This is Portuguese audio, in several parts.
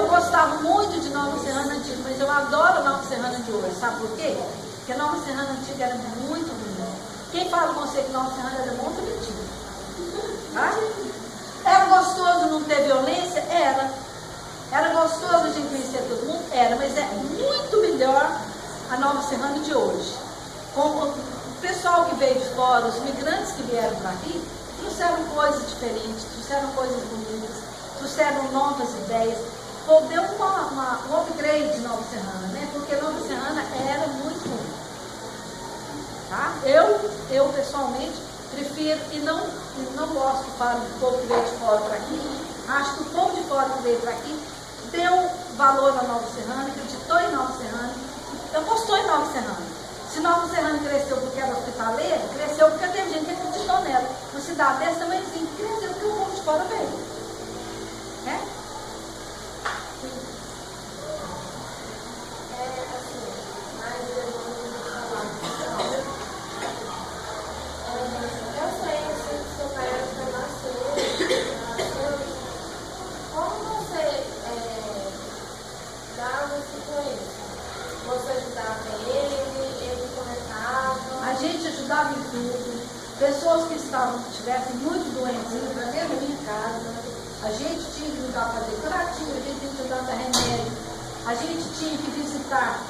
Eu gostava muito de Nova Serrana antiga, mas eu adoro a Nova Serrana de hoje. Sabe por quê? Porque a Nova Serrana antiga era muito bonita. Quem fala com você que Nova Serrana era muito mentira? Tá? Era gostoso não ter violência? Era. Era gostoso a gente conhecer todo mundo? Era. Mas é muito melhor a Nova Serrana de hoje. Com o pessoal que veio de fora, os migrantes que vieram para aqui, trouxeram coisas diferentes, trouxeram coisas bonitas, trouxeram novas ideias. Deu um upgrade de Nova Serrana, né? Porque Nova Serrana era muito bonita. Tá? Eu pessoalmente prefiro e não gosto do povo que veio de fora para aqui. Acho que o povo de fora que veio para aqui deu valor à Nova Serrana, acreditou em Nova Serrana, apostou em Nova Serrana. Se Nova Serrana cresceu porque era hospitaleira, cresceu porque teve gente que acreditou nela. Uma cidade dessa também cresceu porque o povo de fora veio. Né? Pessoas que estivessem muito doentes, trazer na minha casa, a gente tinha que ajudar a fazer curativo, a gente tinha que ajudar a dar remédio, a gente tinha que visitar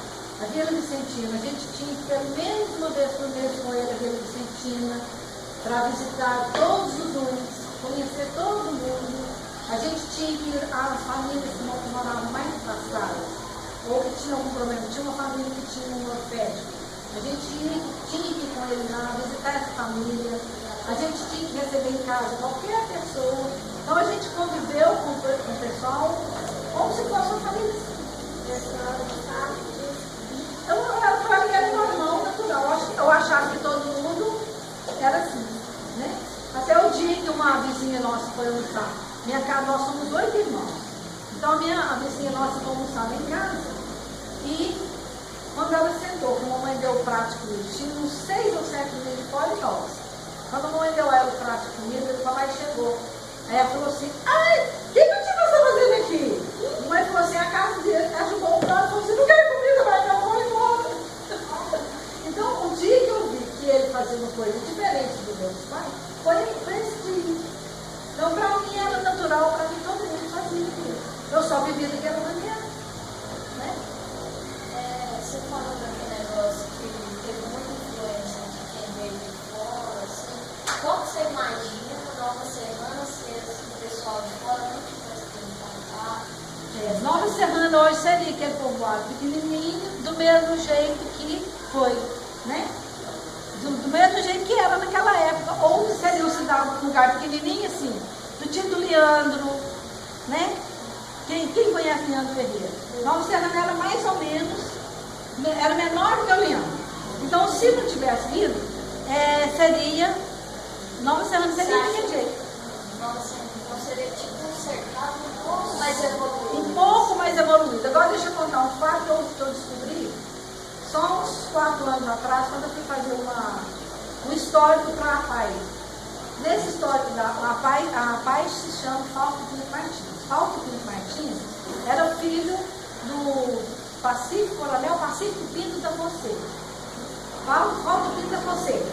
a Vila Vicentina, a gente tinha que pelo menos uma vez por mês correr a Vila Vicentina para visitar todos os doentes, conhecer todo mundo. A gente tinha que ir às famílias que moravam mais afastadas, ou que tinham algum problema. Tinha uma família que tinha um orfético. A gente tinha que ir com ele lá, visitar essa família. A gente tinha que receber em casa qualquer pessoa. Então a gente conviveu com o pessoal como se fosse uma família. Então, para mim era normal, natural. Eu achava que todo mundo era assim, né? Até o dia que uma vizinha nossa foi almoçar. Minha casa, nós somos 8 irmãos. Então a vizinha nossa foi almoçar lá em casa. E quando ela sentou, que a mamãe deu o prato de comida, tinha uns 6 ou 7 meses de fora e nós. Quando a mamãe deu ela o prato de comida, o papai chegou. Aí ela falou assim, ai, o que você está fazendo aqui? A mãe falou assim, a casa dele, ela jogou o prato e falou assim, não quero comida, vai, não, vou embora. Então, o dia que eu vi que ele fazia uma coisa diferente dos meus pais, foi esse dia. Então, para mim era natural, para mim todo mundo fazia aquilo. Eu só vivia daquela maneira. Né? Você falou daquele negócio que teve muita influência de quem veio de fora, assim. Como você imagina Nova Serrana se o pessoal de fora não tivesse tido contato? Nova Serrana hoje seria aquele povoado pequenininho, do mesmo jeito que foi, né? Do mesmo jeito que era naquela época. Ou seria um lugar pequenininho, assim, do tipo do Leandro, né? Quem conhece Leandro Ferreira? Nova Serrana era mais ou menos, era menor do que o Leandro. Então, se não tivesse ido, seria, Nova Serrana seria daquele jeito. Nova Serrana, então seria tipo um cercado um pouco mais evoluído. Um pouco mais evoluído. Agora deixa eu contar um fato que eu descobri, só uns 4 anos atrás, quando eu fui fazer um histórico para a APAI. Nesse histórico da APAI, a APAI se chama Fausto Pinto Martins. Fausto Pinto Martins era filho do Coronel Pacífico Pinto da Fonseca. Fausto Pinto da Fonseca.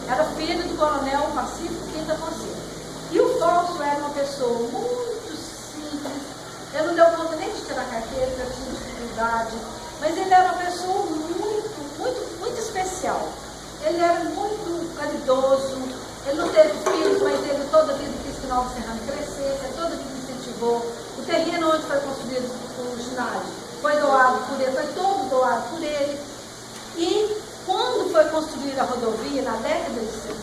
Era filho do Coronel Pacífico Pinto da Fonseca. E o Fausto era uma pessoa muito simples. Ele não deu conta nem de tirar carteira, porque eu tinha dificuldade. Mas ele era uma pessoa muito especial. Ele era muito caridoso. Ele não teve filhos, mas ele toda a vida quis que Nova Serrana crescesse, toda a vida incentivou. O terreno onde foi construído o ginásio foi doado por ele, foi todo doado por ele. E quando foi construída a rodovia, na década de 60,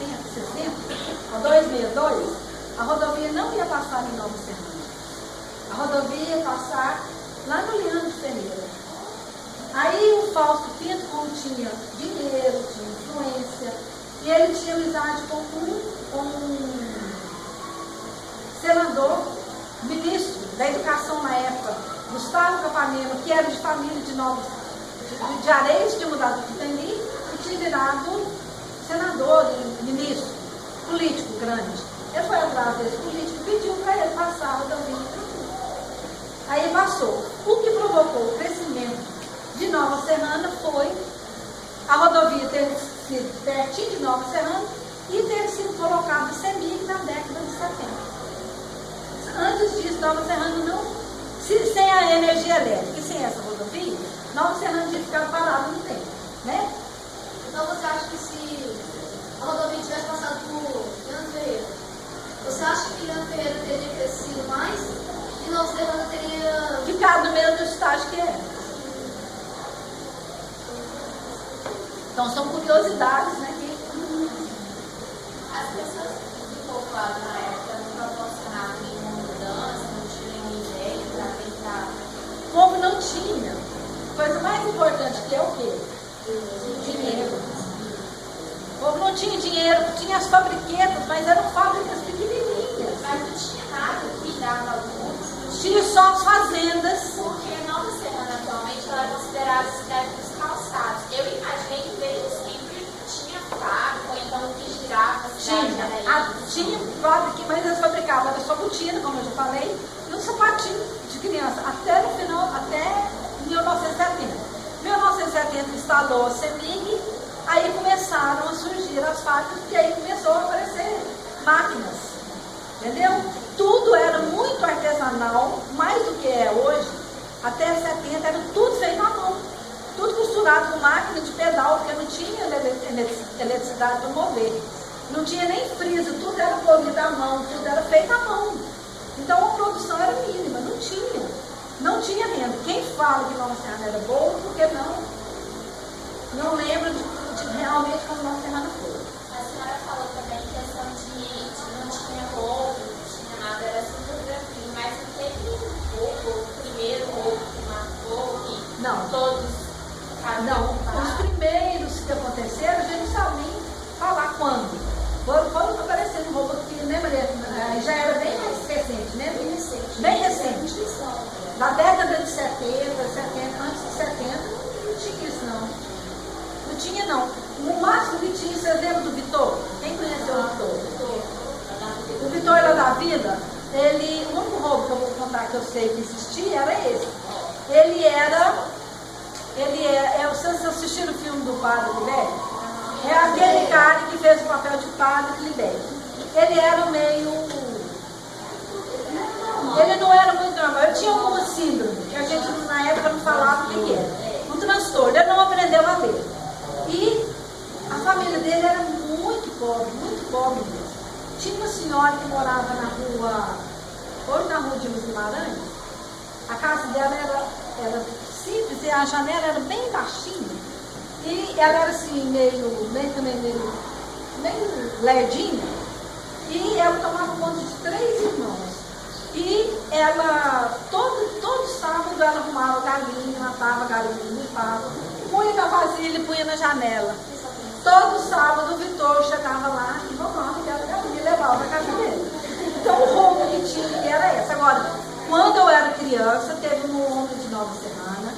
a 262, a rodovia não ia passar em Nova Serrana. A rodovia ia passar lá no Leandro Ferreira. Aí o Fausto Pinto, como tinha dinheiro, tinha influência, e ele tinha amizade com um senador, ministro da educação na época, Gustavo Capanema, que era de família de Areias, tinha mudado para Itani, e tinha virado senador e ministro, político grande. Ele foi atrás desse político e pediu para ele passar a rodovia. Aí passou. O que provocou o crescimento de Nova Serrana foi a rodovia ter sido pertinho de Nova Serrana e ter sido colocado em CEMIG na década de 70. Antes disso, Nova Serrana não, sem a energia elétrica e sem essa rodovia, Nova Serrana tinha ficado parado no tempo, né? Então você acha que se a rodovia tivesse passado por Leandro Ferreira, você acha que Leandro Ferreira teria crescido mais e Nova Serrana teria ficado no mesmo estágio que é? Então são curiosidades, né? as pessoas do povoado na época não proporcionavam nenhuma mudança, não tinham nenhuma ideia para tentar. Como não tinha, a coisa mais importante que é o quê? Dinheiro. Como não tinha dinheiro, tinha as fabriquetas, mas eram fábricas pequenininhas. Mas não tinha nada que dava alguns. Tinha só as fazendas. Porque Nova Serrana atualmente ela é considerada a cidade dos calçados. Eu imaginei que desde sempre tinha fábrica, ou então o que girava a cidade. Tinha fábrica, mas eles fabricavam era só botina, como eu já falei, e um sapatinho de criança, até no final, até 1970. 1970 instalou a CEMIG, aí começaram a surgir as fábricas, e aí começou a aparecer máquinas, entendeu? Tudo era muito artesanal, mais do que é hoje. Até 70 era tudo feito à mão, tudo costurado com máquina de pedal, porque não tinha eletricidade para mover, não tinha nem frisa, tudo era polido à mão, tudo era feito à mão. Então a produção era mínima, não tinha renda. Quem fala que Nova Serrana era boa, porque não lembra de realmente como Nova Serrana foi. A senhora falou também questão de não tinha roubo, não tinha nada, era super tranquilo, mas não teve roubo, o primeiro roubo que matou, que Não. todos Não, os primeiros que aconteceram, a gente não sabe nem falar quando. Quando apareceu um roubo aqui, né, Maria? Já era bem mais recente, né? Bem recente. Na década de 70, antes de 70, não tinha isso não. Não tinha não. O máximo que tinha, você lembra do Vitor? Quem conheceu o Vitor? O Vitor era da Vila, o único roubo que eu vou contar que eu sei que existia era esse. Vocês assistiram o filme do Padre Libério? É aquele cara que fez o papel de Padre Libério. Ele era meio... Ele não era muito normal. Ele tinha alguma síndrome, que a gente na época não falava o que era. Um transtorno. Ele não aprendeu a ler. E a família dele era muito pobre mesmo. Tinha uma senhora que morava na rua, hoje na rua de Guimarães. A casa dela era simples e a janela era bem baixinha. E ela era assim, meio lerdinha. E ela tomava conta de 3 irmãos. E ela, todo sábado, ela arrumava galinha, matava galinha, limpava, punha na vasilha e punha na janela. Todo sábado o Vitor chegava lá e roubava aquela galinha e levava para casa dele. Então o roubo que tinha era esse. Agora, quando eu era criança, teve um homem de Nova Serrana,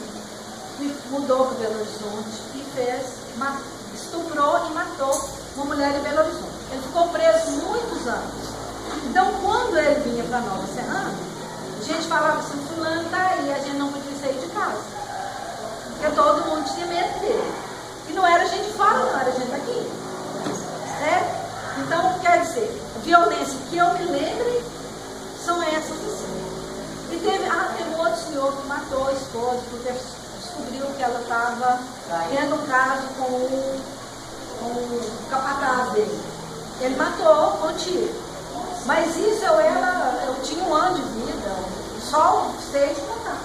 que mudou para Belo Horizonte e estuprou e matou uma mulher em Belo Horizonte. Ele ficou preso muitos anos. Então, quando ele vinha para Nova Serrana, a gente falava assim, fulano tá aí, a gente não podia sair de casa. Porque todo mundo tinha medo dele. E não era gente fora, não, era gente aqui. Certo? Então, quer dizer, a violência que eu me lembre são essas assim. E teve um outro senhor que matou a esposa, porque descobriu que ela estava tendo um caso com o capataz dele. Ele matou com tiro. Mas isso eu tinha um ano de vida, só sei de contar,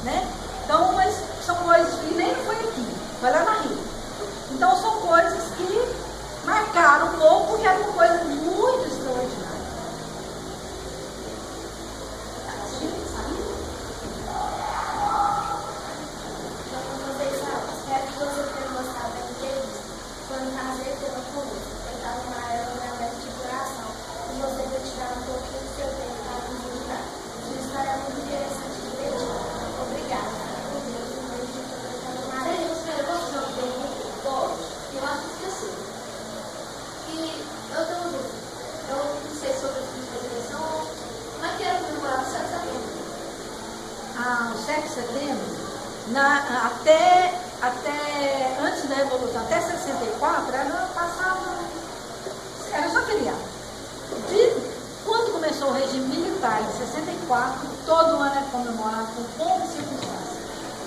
né? Então, mas são coisas que nem foi aqui, foi lá na Rio. Então, são coisas que marcaram um pouco, porque era uma coisa muito extraordinária. Espero que você tenha gostado da entrevista. Quando casei pela polícia, eu estava na era da meta de coração. E você vai tirar um pouquinho do seu tempo para nos ajudar. Sua história é muito interessante e divertida. Obrigada. Com Deus, um beijo de toda a família. Eu posso fazer uma pergunta? Pode. Eu acho que assim. E eu tenho uma dúvida. 7 de setembro, até antes da Revolução, até 64, era só feriado. Quando começou o regime militar, em 64, todo ano era comemorado com pompa e circunstância.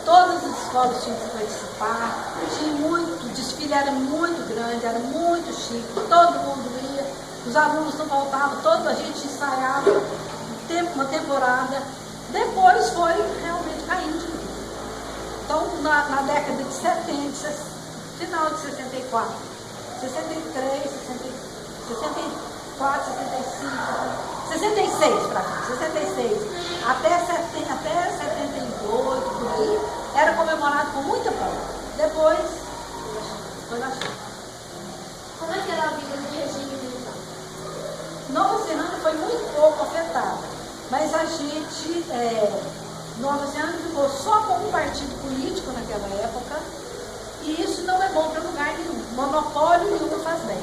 Todas as escolas tinham que participar, o desfile era muito grande, era muito chique, todo mundo ia, os alunos não faltavam, a gente ensaiava uma temporada. Depois foi realmente caindo de novo. Então, na década de 70, final de 64, 63, 64, 65, 66 para cá, 66, até 78, por aí, era comemorado com muita pompa. Depois, foi na China. Como é que era a vida do regime militar? Nova Zelândia foi muito pouco afetada, mas a gente, Nova Zelândia ficou só com um partido político naquela época, e isso não é bom para lugar nenhum. Monopólio nenhum faz bem,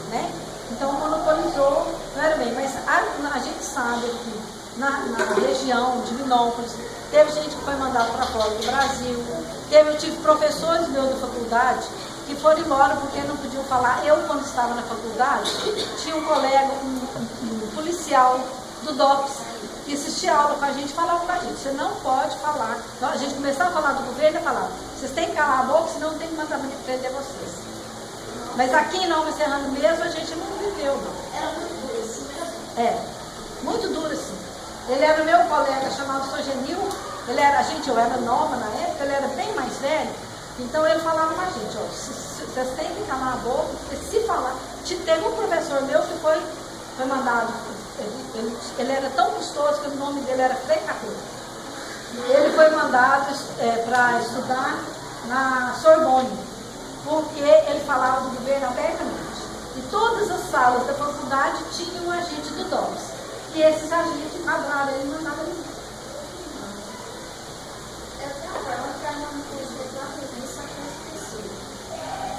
né? Então monopolizou, não era bem, mas a gente sabe que na região de Vinópolis, teve gente que foi mandada para fora do Brasil, eu tive professores meus da faculdade que foram embora porque não podiam falar. Eu, quando estava na faculdade, tinha um colega, um policial do DOPS, que assistia aula com a gente, falava com a gente, você não pode falar. Então, a gente começava a falar do governo e falava, vocês têm que calar a boca, senão tem que mandar prender vocês. Mas aqui em Nova Serrana mesmo, a gente não viveu, não. Era muito duro assim mesmo? Muito duro assim. Ele era meu colega, chamado Sogenil, eu era nova na época, ele era bem mais velho, então ele falava com a gente, vocês têm que calar a boca, porque se falar, teve um professor meu que foi mandado, ele era tão custoso que o nome dele era Frei Capeta. Ele foi mandado para estudar na Sorbonne, porque ele falava do governo abertamente. E todas as salas da faculdade tinham um agente do DOPS. E esses agentes enquadraram ele e mandaram ele. Eu tenho uma pergunta que a minha mãe fez desde a revista que eu esqueci.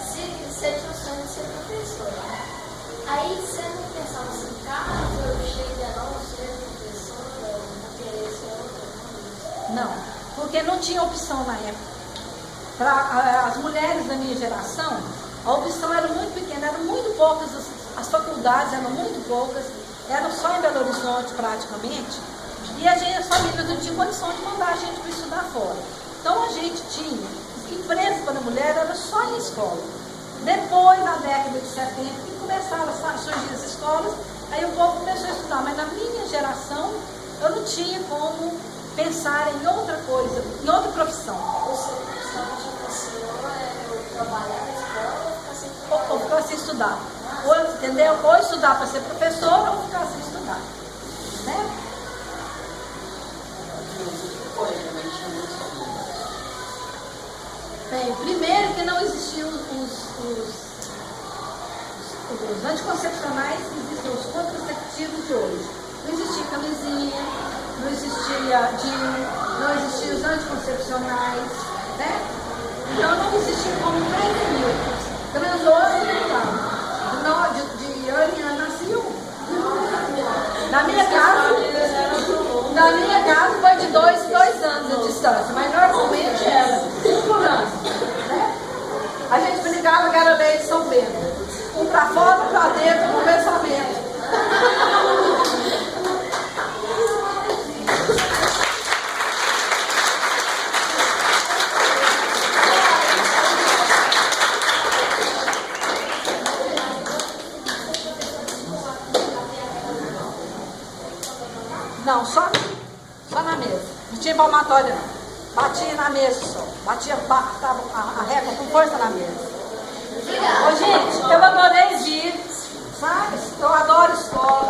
Se você tinha o sonho de ser professora, aí você não pensava assim, caso eu chegue a não ser professora, eu não querer ser outra coisa? Não, porque não tinha opção na época. Para as mulheres da minha geração, a opção era muito pequena, eram muito poucas, as faculdades eram muito poucas, eram só em Belo Horizonte praticamente, e as famílias não tinham condição de mandar a gente para estudar fora. Então a gente tinha, empresa para a mulher era só em escola. Depois, na década de 70, que começaram a surgir as escolas, aí o povo começou a estudar, mas na minha geração eu não tinha como pensar em outra coisa, em outra profissão. Você pensava que você ou trabalhar na escola ou ficar sem trabalhar? Ou ficar sem estudar. Entendeu? Ou estudar para ser professora ou ficar sem estudar. Né? Bem, primeiro que não existiam os anticoncepcionais, existiam os contraceptivos de hoje. Não existia camisinha, não existia DIU, não existiam os anticoncepcionais, né? Então não existia como prevenir. Transou e de ano em ano nascia um. Na minha casa foi de 2 anos de distância, mas normalmente era 5 anos. Né? A gente brincava que era lei de São Pedro. Um para fora, um para dentro, no pensamento. Não, só na mesa. Não tinha palmatória, não. Batia na mesa só. Batia a régua com força na mesa. Ô, gente, eu adorei vir, sabe? Eu adoro escola.